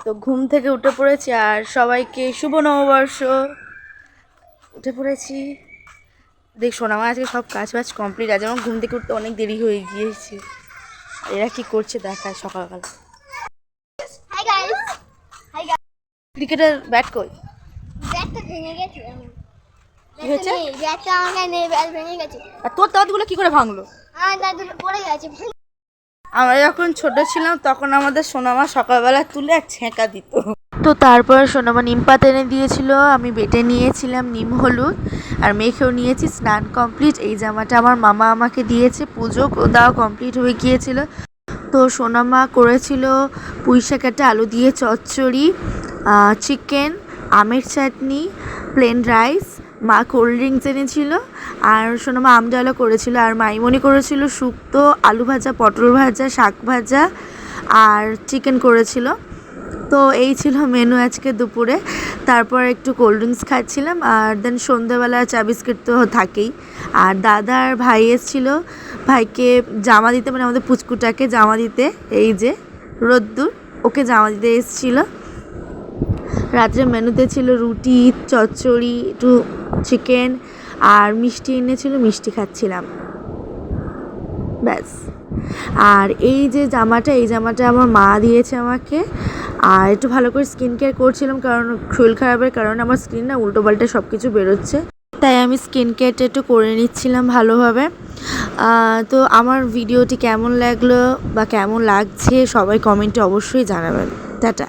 তো ঘুম থেকে উঠে পড়েছি আর সবাইকে শুভ নববর্ষ। উঠে পড়েছি, দেখ শোনা আমার আজকে সব কাজ বাজ কমপ্লিট আছে, আমার ঘুম থেকে উঠতে অনেক দেরি হয়ে গিয়েছে। এরা কি করছে দেখায় সকালবেলা। ক্রিকেটের ব্যাট কই? ব্যাটটা ভেঙে গেছে। কি হয়েছে? ব্যাটটা আমাকে নেই, ব্যাট ভেঙে গেছে। আর তোর দাঁতগুলো কি করে ভাঙলো? আমার দাদুটা পড়ে গেছে। আমরা যখন ছোট ছিলাম তখন আমাদের সোনামা সকালবেলা তুলে এক ছেঁকা দিত। তো তারপর সোনামা নিম পাতা এনে দিয়েছিল, আমি বেটে নিয়েছিলাম নিম হলুদ আর মেখেও নিয়েছি। স্নান কমপ্লিট। এই জামাটা আমার মামা আমাকে দিয়েছে, পুজো দেওয়া কমপ্লিট হয়ে গিয়েছিল। তো সোনামা করেছিল পুঁই শাক একটা আলু দিয়ে চচ্চড়ি, চিকেন, আমের চাটনি, প্লেন রাইস, মা কোল্ড ড্রিঙ্কস এনেছিল আর সোনামা আম ডালও করেছিল আর মাইমনি করেছিল শুক্তো, আলু ভাজা, পটল ভাজা, শাক ভাজা আর চিকেন করেছিল। তো এই ছিল মেনু আজকে দুপুরে। তারপর একটু কোল্ড ড্রিঙ্কস খাচ্ছিলাম আর দেন সন্ধ্যেবেলা চা বিস্কিট তো থাকেই। আর দাদা আর ভাই এসেছিল ভাইকে জামা দিতে, মানে আমাদের পুচকুটাকে জামা দিতে। এই যে রোদ্দুর, ওকে জামা দিতে এসেছিলো। রাত্রে মেনুতে ছিল রুটি, চচ্চড়ি, একটু চিকেন আর মিষ্টি এনেছিল, মিষ্টি খাচ্ছিলাম ব্যাস। আর এই যে জামাটা, এই জামাটা আমার মা দিয়েছে আমাকে। আর একটু ভালো করে স্কিন কেয়ার করছিলাম কারণ শরীর খারাপের কারণে আমার স্কিন না উল্টো পাল্টে সব কিছু বেরোচ্ছে, তাই আমি স্কিন কেয়ারটা একটু করে নিচ্ছিলাম ভালোভাবে। তো আমার ভিডিওটি কেমন লাগলো বা কেমন লাগছে সবাই কমেন্টে অবশ্যই জানাবেন। টাটা।